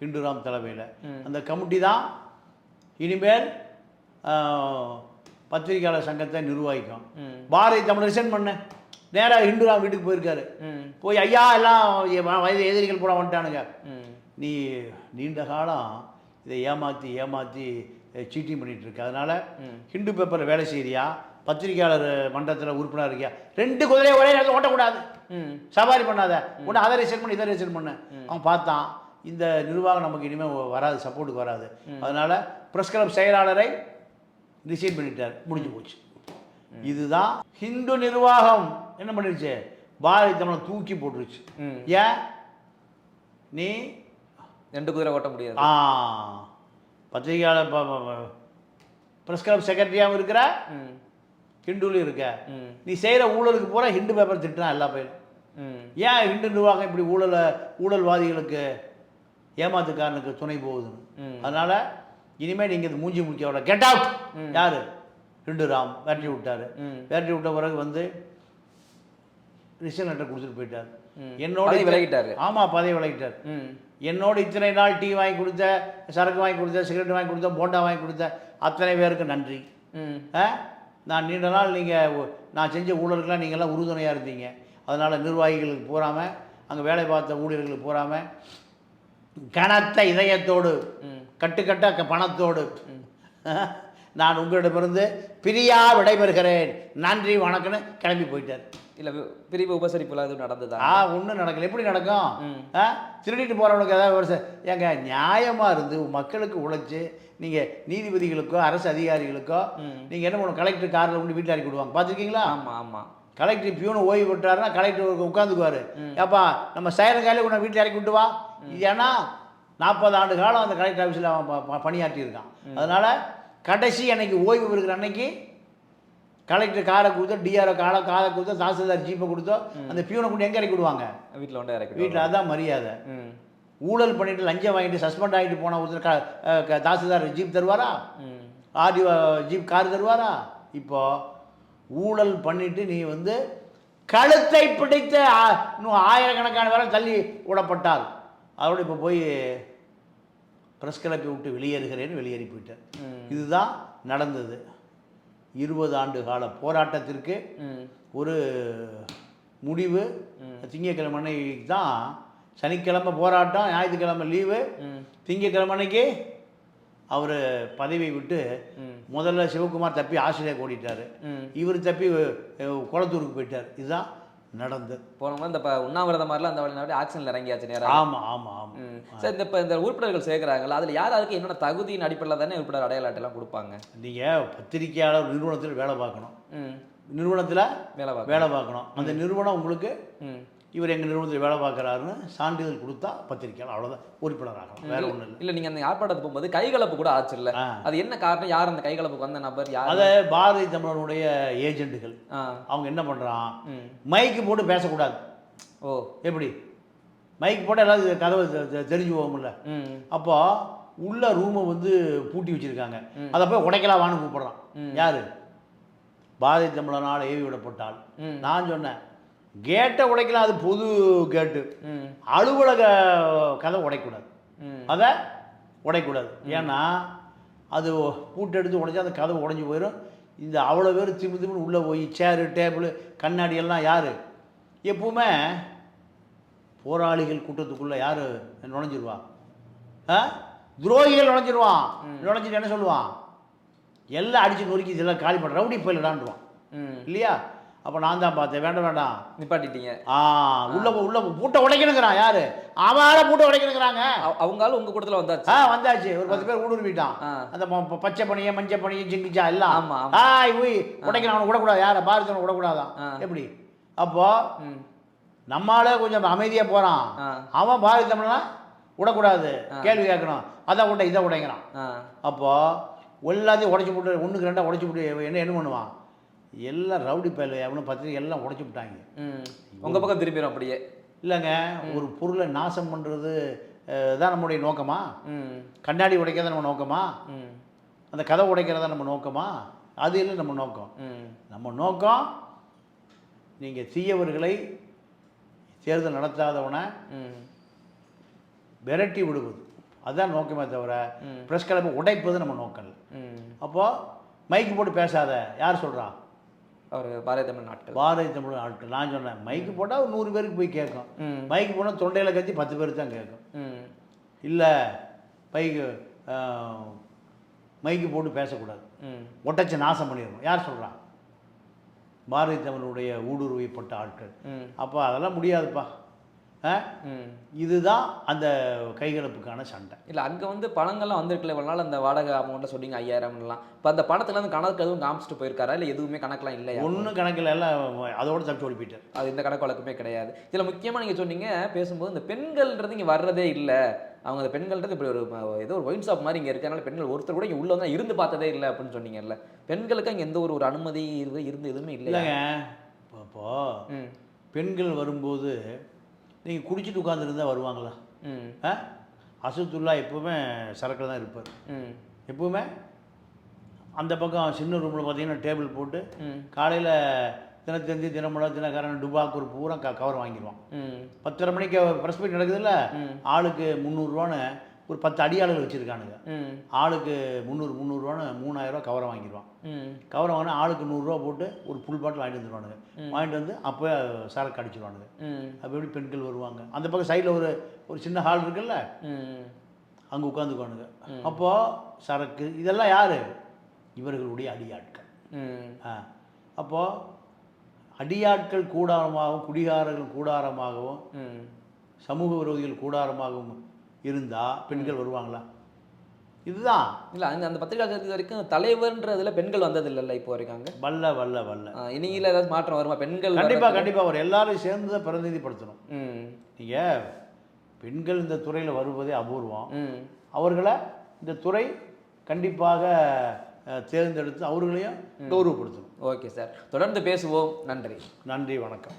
ஹிந்துராம் தலைமையில் அந்த கமிட்டி தான் இனிமேல் பத்திரிகையாளர் சங்கத்தை நிர்வகிக்கும். பாரதிய தமிழர் ரிசைன் பண்ண நேராக ஹிந்துராம் வீட்டுக்கு போயிருக்காரு. போய் ஐயா எல்லாம் வயது எதிரிகள் போட வந்துட்டானுங்க, நீ நீண்ட காலம் இதை ஏமாற்றி சீட்டிங் பண்ணிகிட்டு இருக்கு, அதனால் ஹிந்து பேப்பரில் வேலை செய்கிறியா, பத்திரிகையாளர் மன்றத்தில் உறுப்பினர் இருக்கியா, 2 குதிரையை ஒரே நேரத்தில் ஓட்டக்கூடாது, சவாரி பண்ணாத, ஒன்று அதை ரிசைன் பண்ண இதை ரிசைன் பண்ண. அவன் பார்த்தான், இந்த நிர்வாகம் நமக்கு இனிமேல் வராது, சப்போர்ட்டுக்கு வராது, அதனால் ப்ரெஸ் கிளப் செயலாளரை ரிசைன் பண்ணிட்டார், முடிஞ்சு போச்சு. இதுதான் ஹிந்து நிர்வாகம் என்ன பண்ணிடுச்சு? பாரதிய தமிழை தூக்கி போட்டுருச்சு. ஏன்? நீ 2 குதிரை ஓட்ட முடியாது. பத்திரிகையாளர் ப்ரெஸ் கிளப் செக்ரட்டரியாகவும் இருக்கிற, ஹிந்துலையும் இருக்க, நீ செய்கிற ஊழலுக்கு பூரா ஹிந்து பேப்பர் திட்டுறான் எல்லா பேரும். ஏன் ஹிந்து நிர்வாகம் இப்படி ஊழல்வாதிகளுக்கு ஏமாத்துக்காரனுக்கு துணை போகுதுன்னு. அதனால் இனிமேல் நீங்கள் இது மூஞ்சி முடிக்க விட கெட் அவுட். யார்? ஹிந்துராம் விரட்டி விட்டார். விரட்டி விட்ட பிறகு வந்து ரிசைன் லெட்டர் கொடுத்துட்டு போயிட்டார். என்னோட விலகிட்டார். ஆமாம், பதவி விலகிட்டார். என்னோட இத்தனை நாள் டீ வாங்கி கொடுத்த, சரக்கு வாங்கி கொடுத்த, சிகரெட் வாங்கி கொடுத்த, போண்டா வாங்கி கொடுத்த அத்தனை பேருக்கு நன்றி. நான் நீண்ட நாள் நான் செஞ்ச ஊழலுக்கெல்லாம் நீங்கள்லாம் உறுதுணையாக இருந்தீங்க, அதனால் நிர்வாகிகளுக்கு போகாமல், அங்கே வேலை பார்த்த ஊழியர்களுக்கு போகாமல், கனத்த இதயத்தோடு கட்டுக்கட்ட பணத்தோடு நான் உங்களிடமிருந்து பிரியா விடைபெறுகிறேன், நன்றி வணக்கம்னு கிளம்பி போயிட்டார். இல்லை பிரிவு உபசரிப்புலாம் எதுவும் நடந்ததா? ஒன்றும் நடக்கல. எப்படி நடக்கும்? திருடிட்டு போகிறவனுக்கு ஏதாவது ஒரு ஏங்க நியாயமாக இருந்து மக்களுக்கு உழைச்சி நீங்கள் நீதிபதிகளுக்கோ அரசு அதிகாரிகளுக்கோ நீங்கள் என்ன பண்ணணும், கலெக்டர் காரில் கொண்டு வீட்டில் இறக்கி விடுவாங்க, பார்த்துருக்கீங்களா? ஆமாம் ஆமாம். கலெக்டர் பியூனை ஓய்வு விட்டாருன்னா கலெக்டர் உட்காந்துக்குவார். ஏப்பா நம்ம சைரன் கையில் கொண்டு வீட்டில் இறக்கி விட்டு வா. ஏன்னா 40 ஆண்டு காலம் அந்த கலெக்டர் ஆஃபீஸில் அவன் பணியாற்றியிருக்கான். அதனால் கடைசி அன்னைக்கு ஓய்வு இருக்கிற அன்னைக்கு கலெக்டர் காரை கொடுத்தோ, டிஆர்ஓ காரை கொடுத்தோ, தாசில்தார் ஜீப்பை கொடுத்தோ அந்த பியூனை கொண்டு எங்கே இறக்கி விடுவாங்க? வீட்டில் கொண்டு இறக்கி. வீட்டில் அதான் மரியாதை. ஊழல் பண்ணிட்டு லஞ்சம் வாங்கிட்டு சஸ்பெண்ட் ஆகிட்டு போன ஒருத்தர் தாசில்தார் ஜீப் தருவாரா? ஆர்டிஓ ஜீப் கார் தருவாரா? இப்போ ஊழல் பண்ணிட்டு நீ வந்து கழுத்தை பிடித்த இன்னும் ஆயிரக்கணக்கான பேரை தள்ளி விடப்பட்டால் அதோட இப்போ போய் பிரஸ் கிளப்பை விட்டு வெளியேறுகிறேன்னு வெளியேறி போயிட்டார். இதுதான் நடந்தது. 20 ஆண்டு கால போராட்டத்திற்கு ஒரு முடிவு. திங்கக்கிழமை அன்னைக்கு தான், சனிக்கிழமை போராட்டம், ஞாயிற்றுக்கிழமை லீவு. திங்கக்கிழமை அன்னைக்கு அவர் பதவியை விட்டு முதல்ல சிவகுமார் தப்பி ஆஸ்திரேலியா ஓடிட்டார், இவர் தப்பி குளத்தூருக்கு போயிட்டார். இதுதான் நடந்தது. போனவங்க இந்த உண்ணாவிரதம் மாதிரிலாம் அந்த வழி ஆக்ஷனில் இறங்கியாச்சு நேரம். ஆமாம் ஆமாம் ஆமாம். சார் இந்த உறுப்பினர்கள் சேர்க்குறாங்களா, அதில் யாருக்கு என்னென்ன தகுதியின் அடிப்படையில் தானே உறுப்பினர் அடையாள அட்டைலாம் கொடுப்பாங்க? நீங்கள் பத்திரிகையாளர் நிறுவனத்தில் வேலை பார்க்கணும், நிறுவனத்தில் வேலை பார்க்கணும். அந்த நிறுவனம் உங்களுக்கு இவர் எங்கள் நிறுவனத்தில் வேலை பார்க்குறாருன்னு சான்றிதழ் கொடுத்தா பத்திரிக்கையாளர், அவ்வளோதான் உறுப்பினர் ஆகணும், வேறு ஒன்றும் இல்லை. இல்லை நீங்கள் அந்த ஆர்ப்பாட்டத்துக்கு போகும்போது கைகலப்பு கூட ஆச்சு இல்லை? அது என்ன காரணம்? யார் அந்த கைகலப்புக்கு வந்த நபர் யார்? அதை பாரதிய தமிழனுடைய ஏஜென்ட்டுகள். அவங்க என்ன பண்ணுறான், மைக்கு போட்டு பேசக்கூடாது. ஓ, எப்படி மைக் போட்டால் எல்லாரும் கதவை தெரிஞ்சு போகும்ல. அப்போ உள்ள ரூமை வந்து பூட்டி வச்சுருக்காங்க, அதை போய் உடைக்கலாவான்னு கூப்பிட்றான். யார்? பாரதிய தமிழனால் ஏவி விடப்பட்டால். நான் சொன்னேன் கேட்டை உடைக்கலாம், அது பொது கேட்டு, அலுவலக கதை உடைக்கூடாது, அதை உடைக்கூடாது. ஏன்னா அது பூட்டு எடுத்து உடைச்சா அந்த கதை உடஞ்சி போயிடும். இந்த அவ்வளோ பேர் திமுன்னு உள்ளே போய் சேரு டேபிள் கண்ணாடி எல்லாம் யார்? எப்பவுமே போராளிகள் கூட்டத்துக்குள்ளே யார் நுழைஞ்சிருவா? துரோகிகள் நுழைஞ்சிருவான். நுழைஞ்சிட்டு என்ன சொல்லுவான்? எல்லாம் அடித்து நொறுக்கி இதெல்லாம் காலி பண்ணுற ரவுடி போயிடலான்டுவான் இல்லையா? அப்போ நான் தான் பார்த்தேன், வேண்டாம் நிப்பாட்டிட்டீங்க. உள்ள பூட்டை உடைக்கணுங்கிறான். யாரு? அவளை பூட்டை உடைக்கணுங்கிறாங்க. அவங்களால உங்க கூட்டத்தில் வந்தாச்சு. வந்தாச்சு. ஒரு 10 பேர் ஊடுருவிட்டான். அந்த பச்சை பணியை மஞ்சள் பணியை ஜிங்கிச்சா எல்லாம் உடைக்கிறான். விடக்கூடாது. யாரை? பாரதிய விடக்கூடாதான். எப்படி? அப்போ நம்மளால கொஞ்சம் அமைதியாக போகிறான், அவன் பாரதிய தமிழ்னா விடக்கூடாது, கேள்வி கேட்கணும், அதை விட இதை உடைக்கிறான். அப்போ எல்லாத்தையும் உடைச்சி போட்டு 1க்கு 2 உடைச்சி போட்டு என்ன பண்ணுவான்? எல்லாம் ரவுடி பயல் அவனு பத்திரிக்கை எல்லாம் உடைச்சி விட்டாங்க. உங்கள் பக்கம் திரும்பிடும் அப்படியே. இல்லைங்க, ஒரு பொருளை நாசம் பண்ணுறது தான் நம்முடைய நோக்கமா? கண்ணாடி உடைக்கிறத நம்ம நோக்கமா? அந்த கதை உடைக்கிறதா நம்ம நோக்கமா? அது இல்லை நம்ம நோக்கம். நம்ம நோக்கம் நீங்கள் தீயவர்களை, தேர்தல் நடத்தாதவனை விரட்டி விடுவது, அதுதான் நோக்கமே தவிர ப்ரெஸ் கிளப்பை உடைப்பது நம்ம நோக்கம் இல்லை. அப்போது மைக்கு போட்டு பேசாத யார் சொல்கிறான்? அவர் பாரதிய தமிழ் நாட்கள். பாரதிய தமிழ் நாட்கள். நான் சொன்னேன் மைக்கு போட்டால் ஒரு 100 பேருக்கு போய் கேட்கும். மைக்கு போனால் தொண்டையில் கத்தி 10 பேருக்கு தான் கேட்கும். இல்லை மைக்கு போட்டு பேசக்கூடாது, ஒட்டச்சு நாசம் பண்ணிடணும். யார் சொல்கிறான்? பாரதிய தமிழுடைய ஊடுருவிப்பட்ட ஆட்கள். அப்போ அதெல்லாம் முடியாதுப்பா. இதுதான் அந்த கைகலப்புக்கான சண்டை. இல்லை அங்கே வந்து பணங்கள்லாம் வந்துருக்குல்ல, இவ்வளோ நாள் அந்த வாடகை அமௌண்ட்டை சொன்னீங்க 5000லாம். இப்போ அந்த பணத்தில் வந்து கணக்கு எதுவும் காமிச்சிட்டு போயிருக்காரா? இல்லை எதுவுமே கணக்கெலாம் இல்லையா? ஒன்றும் கணக்கில் எல்லாம் அதோடு தப்பிச்சு ஓடி போயிட்டார். அது இந்த கணக்கு வழக்குமே கிடையாது. இதில் முக்கியமாக நீங்கள் சொன்னீங்க பேசும்போது, இந்த பெண்கள்ன்றது இங்கே வர்றதே இல்லை, அவங்க அந்த பெண்கள்ன்றது இப்படி ஒரு ஏதோ ஒரு ஒயின் ஷாப் மாதிரி இங்கே இருக்கிறனால பெண்கள் ஒருத்தர் கூட இங்கே உள்ளே வந்து இருந்து பார்த்ததே இல்லை அப்படின்னு சொன்னீங்கல்ல. பெண்களுக்கு அங்கே எந்த ஒரு அனுமதி இருந்து எதுவுமே இல்லைங்க. இப்போது பெண்கள் வரும்போது நீங்கள் குடிச்சிட்டு உட்காந்துருந்தா வருவாங்களா? அசத்துல்லா எப்போவுமே சரக்கில் தான் இருப்பார். எப்போவுமே அந்த பக்கம் சின்ன ரூமில் பார்த்தீங்கன்னா டேபிள் போட்டு காலையில் தினத்தந்தி, தினமலர், தினகரன், டுபாக்கு ஒரு பூரா கவர் வாங்கிடுவான். 10:30 மணிக்கு ப்ரெஸ் மீட் நடக்குதுல்ல, ஆளுக்கு 300 ரூபான்னு ஒரு 10 அடியாளர்கள் வச்சுருக்கானுங்க. ஆளுக்கு 300 3000 கவரை வாங்கிடுவான். கவரை வாங்கினா ஆளுக்கு 100 ரூபா போட்டு ஒரு ஃபுல் பாட்டில் வாங்கிட்டு வந்துடுவானுங்க. வாங்கிட்டு வந்து அப்போ சரக்கு அடிச்சிடுவானுங்க. அப்போ எப்படி பெண்கள் வருவாங்க? அந்த பக்கம் சைடில் ஒரு சின்ன ஹால் இருக்குல்ல, அங்கே உட்காந்துக்குவானுங்க. அப்போது சரக்கு இதெல்லாம் யார்? இவர்களுடைய அடியாட்கள். அப்போது அடியாட்கள் கூடாரமாகவும் குடிகாரர்கள் கூடாரமாகவும் ம். சமூக விரோதிகள் கூடாரமாகவும் இருந்தால் பெண்கள் வருவாங்களா? இதுதான். இல்ல அந்த பத்திரிகை இது வரைக்கும் தலைவர்ன்றதுல பெண்கள் வந்தது இல்லைல்ல இப்போ வரைக்கும் அங்க. வல்ல வல்ல வல்ல இனியில ஏதாவது மாற்றம் வருமா பெண்கள்? கண்டிப்பாக ஒரு எல்லாரும் சேர்ந்து தான் பிரதிநிதிப்படுத்தணும். நீங்கள் பெண்கள் இந்த துறையில் வருவதே அபூர்வம். அவர்களை இந்த துறை கண்டிப்பாக தேர்ந்தெடுத்து அவர்களையும் கௌரவப்படுத்தணும். ஓகே சார், தொடர்ந்து பேசுவோம். நன்றி. நன்றி, வணக்கம்.